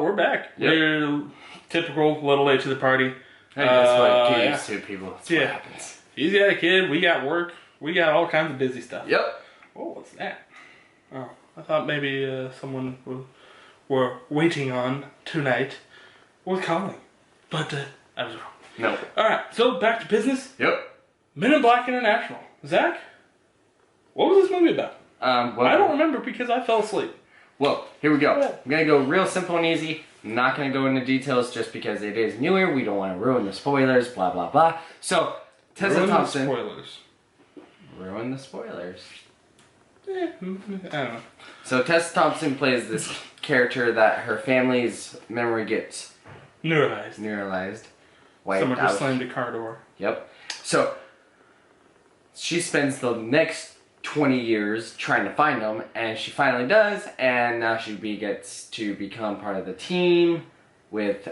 we're back. Yep. We're typical, little late to the party. Hey, that's what yeah. used to people. That's what happens. He's got a kid. We got work. We got all kinds of busy stuff. Yep. Oh, what's that? Oh, I thought maybe someone we're waiting on tonight was calling, but I was wrong. No. All right, so back to business. Yep. Men in Black International. Zach, what was this movie about? Well, I don't remember because I fell asleep. Well, here we go. I'm going to go real simple and easy. I'm not going to go into details just because it is newer. We don't want to ruin the spoilers, blah, blah, blah. So, Tessa Thompson. Spoilers. Ruin the spoilers. I don't know. So, Tessa Thompson plays this character that her family's memory gets Neuralyzed. Wiped Someone out. just slammed a car door. Yep. So, she spends the next 20 years trying to find them, and she finally does, and now she gets to become part of the team with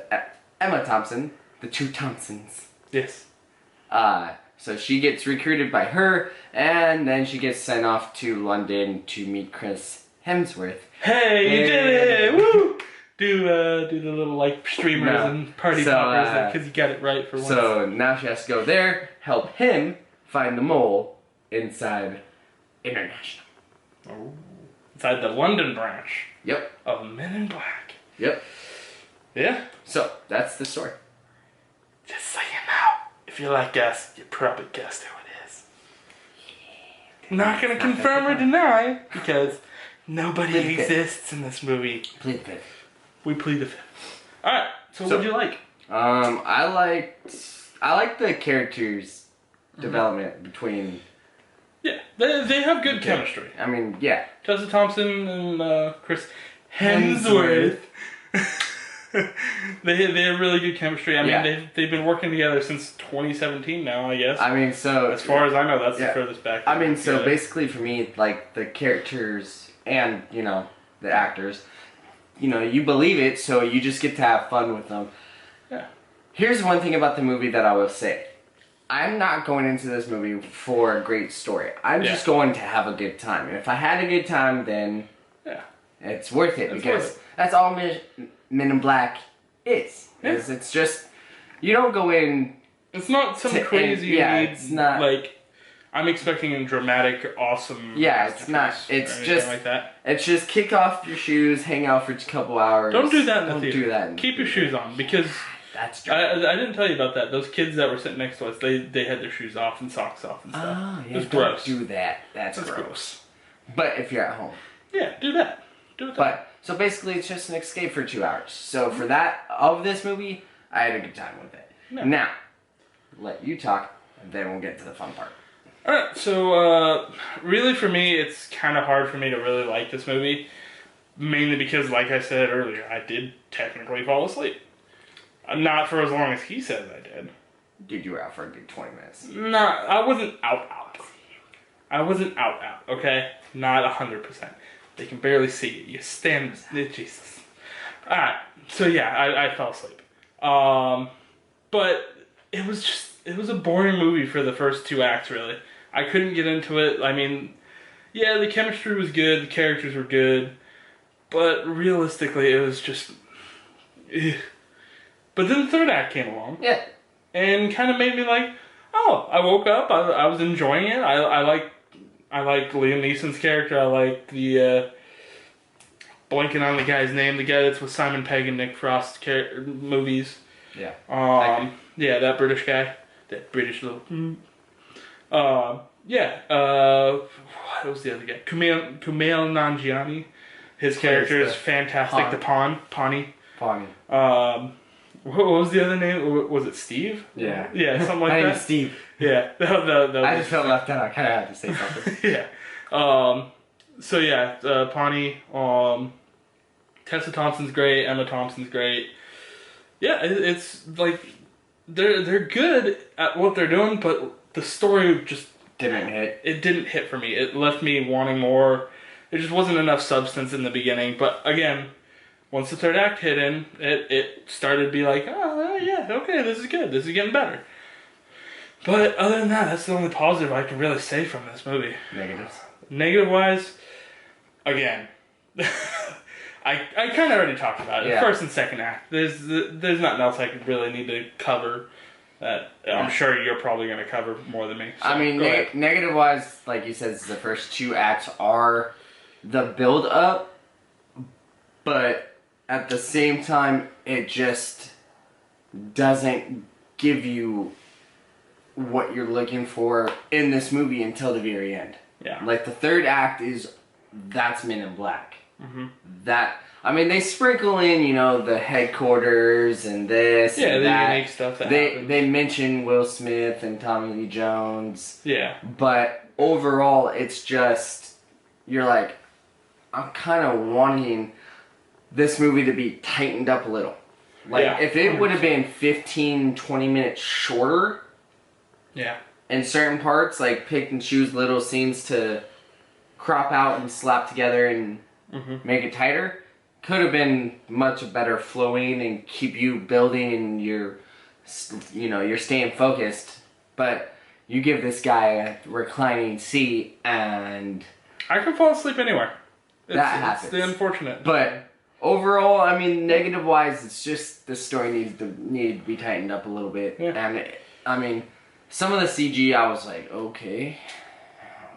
Emma Thompson, the two Thompsons. Yes. So she gets recruited by her, and then she gets sent off to London to meet Chris Hemsworth. Hey, you did it! Woo! Do the little like streamers and party poppers because you got it right for once. So now she has to go there, help him find the mole inside International. Oh. Inside the London branch. Yep. Of Men in Black. Yep. Yeah. So that's the story. Just so you know, if you like us, you probably guessed who it is. Not gonna confirm or deny because nobody exists in this movie. Plead the fifth. We plead the fifth. All right. So what'd you like? I liked the characters' development between. Yeah, they have good chemistry. I mean, yeah. Tessa Thompson and Chris Hemsworth. they have really good chemistry. I mean, they've been working together since 2017 now, I guess. I mean, so as far as I know, that's the furthest back. I mean, so basically for me, like the characters and the actors, you believe it, so you just get to have fun with them. Yeah. Here's one thing about the movie that I will say. I'm not going into this movie for a great story. I'm just going to have a good time. And if I had a good time, then it's worth it. Because that's all Men in Black is. Yeah. It's just, you don't go in... It's not some crazy... it's not... Like, I'm expecting a dramatic, awesome... Yeah, it's not... It's just... like that. It's just kick off your shoes, hang out for a couple hours. Don't do that in the theater. Don't do that. Keep your shoes on, because... That's true. I didn't tell you about that. Those kids that were sitting next to us, they had their shoes off and socks off and stuff. Oh, yeah, it was gross. Do that. That's gross. But if you're at home. Yeah, do that. Do it. But, so basically it's just an escape for 2 hours. So for that, of this movie, I had a good time with it. Yeah. Now, let you talk, and then we'll get to the fun part. Alright, so really for me, it's kind of hard for me to really like this movie. Mainly because, like I said earlier, I did technically fall asleep. Not for as long as he says I did. Dude, you were out for a good 20 minutes. Nah, I wasn't out. I wasn't out, okay? Not 100%. They can barely see you. You stand... Jesus. Alright, so yeah, I fell asleep. But it was a boring movie for the first 2 acts, really. I couldn't get into it. I mean, yeah, the chemistry was good, the characters were good, but realistically, it was just... Ugh. But then the 3rd act came along. Yeah. And kind of made me like, oh, I woke up, I was enjoying it. I like Liam Neeson's character. I like the, blanking on the guy's name, the guy that's with Simon Pegg and Nick Frost movies. Yeah. Yeah, that British guy. That British little... what was the other guy? Kumail Nanjiani. His character is fantastic. The Pawnee. What was the other name? Was it Steve? Yeah. Yeah, something like that. My name is Steve. Yeah. I just felt left out. I kind of had to say something. Yeah. So yeah, Pawnee. Tessa Thompson's great. Emma Thompson's great. Yeah, it's like they're good at what they're doing, but the story just didn't hit. It didn't hit for me. It left me wanting more. There just wasn't enough substance in the beginning. But again, once the 3rd act hit in, it started to be like, oh, yeah, okay, this is good. This is getting better. But other than that, that's the only positive I can really say from this movie. Negatives? Negative-wise, again, I kind of already talked about it. Yeah. First and second act. There's nothing else I could really need to cover. That I'm sure you're probably going to cover more than me. So, I mean, negative wise, like you said, the first 2 acts are the build up, but at the same time, it just doesn't give you what you're looking for in this movie until the very end. Yeah. Like the 3rd act that's Men in Black. They sprinkle in, the headquarters and this. Yeah, and the that. unique stuff that happens. They mention Will Smith and Tommy Lee Jones. Yeah. But overall, it's just, you're like, I'm kind of wanting this movie to be tightened up a little. Like, if it would have been 15, 20 minutes shorter. Yeah. In certain parts, like pick and choose little scenes to crop out and slap together and make it tighter, could have been much better flowing and keep you building and you're staying focused. But you give this guy a reclining seat and I can fall asleep anywhere. That happens. It's the unfortunate. But overall, I mean, negative wise, it's just the story needed to be tightened up a little bit. Yeah. And I mean, some of the CG, I was like, okay,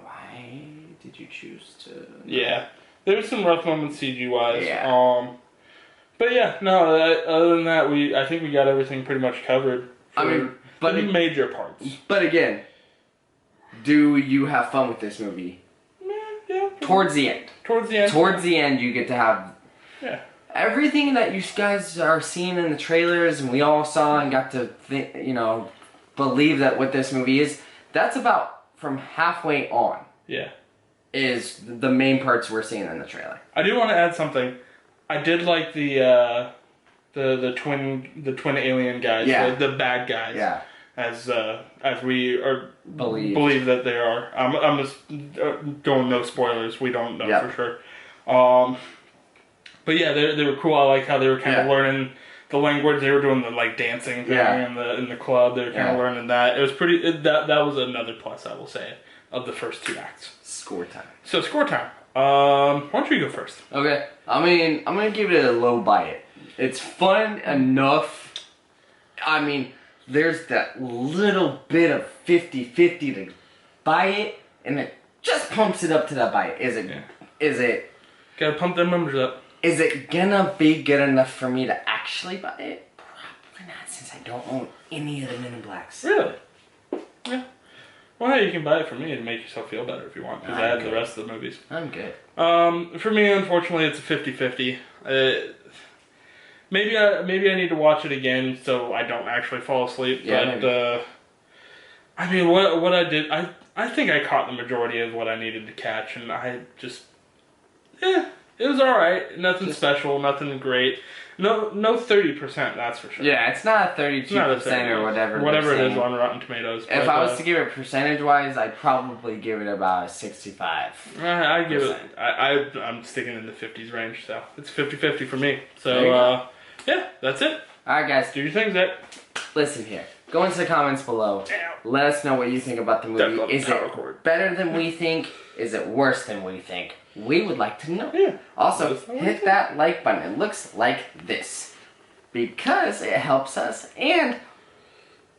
why did you choose to? Yeah, there was some rough moments CG wise. Yeah. But yeah, no. Other than that, I think we got everything pretty much covered. For the major parts. But again, do you have fun with this movie? Yeah. Towards the end. Towards the end. Towards the end, you get to have. Yeah. Everything that you guys are seeing in the trailers, and we all saw and got to believe that what this movie is, that's about from halfway on. Yeah. Is the main parts we're seeing in the trailer. I do want to add something. I did like the twin alien guys, the bad guys. Yeah. As we are believe that they are. I'm just going no spoilers. We don't know for sure. But yeah, they were cool. I like how they were kind of learning the language. They were doing the dancing thing in the club. They were kind of learning that. It was pretty. That was another plus, I will say, of the first 2 acts. Score time. So score time. Why don't you go first? Okay. I mean, I'm gonna give it a low buy it. It's fun enough. I mean, there's that little bit of 50-50 to buy it, and it just pumps it up to that buy it. Is it? Gotta pump them numbers up. Is it gonna be good enough for me to actually buy it? Probably not, since I don't own any of the Men in Blacks. Really? Yeah. Well, hey, you can buy it for me and make yourself feel better if you want, because I had the rest of the movies. I'm good. For me, unfortunately, it's a 50-50. Maybe I need to watch it again so I don't actually fall asleep. Yeah, but I mean, what I did, I think I caught the majority of what I needed to catch, and I just, it was all right. Nothing special, nothing great. No 30%, that's for sure. Yeah, it's not a 32% or whatever. Whatever it is on Rotten Tomatoes. If I was to give it percentage-wise, I'd probably give it about a 65. I give it. I'm sticking in the 50s range, so it's 50-50 for me. So yeah, that's it. All right, guys, do your thing, Zach. Listen here. Go into the comments below. Let us know what you think about the movie. Is it better than we think? Is it worse than we think? We would like to know. Yeah. Also, hit that like button. It looks like this. Because it helps us. And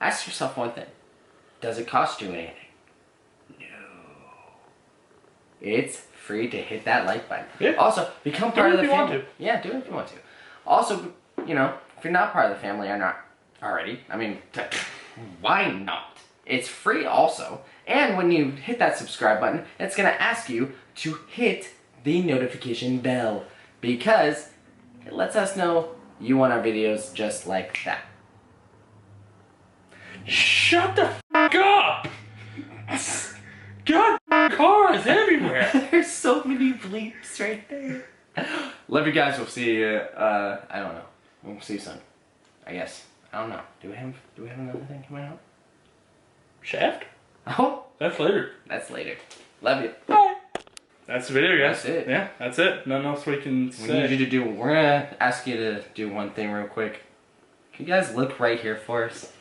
ask yourself one thing. Does it cost you anything? No. It's free to hit that like button. Yeah. Also, become part of the family. Do it if you want to. Yeah, do it if you want to. Also, if you're not part of the family or not already, I mean, why not? It's free also. And when you hit that subscribe button, it's going to ask you to hit the notification bell, because it lets us know you want our videos just like that. Shut the f*** up! God, cars everywhere! There's so many bleeps right there. Love you guys. We'll see you, I don't know. We'll see you soon. I guess. I don't know. Do we have another thing coming out? Shaft? Oh. That's later. That's later. Love you. Bye. That's the video, guys. That's it. Yeah, that's it. Nothing else we can say. We're gonna ask you to do one thing real quick. Can you guys look right here for us?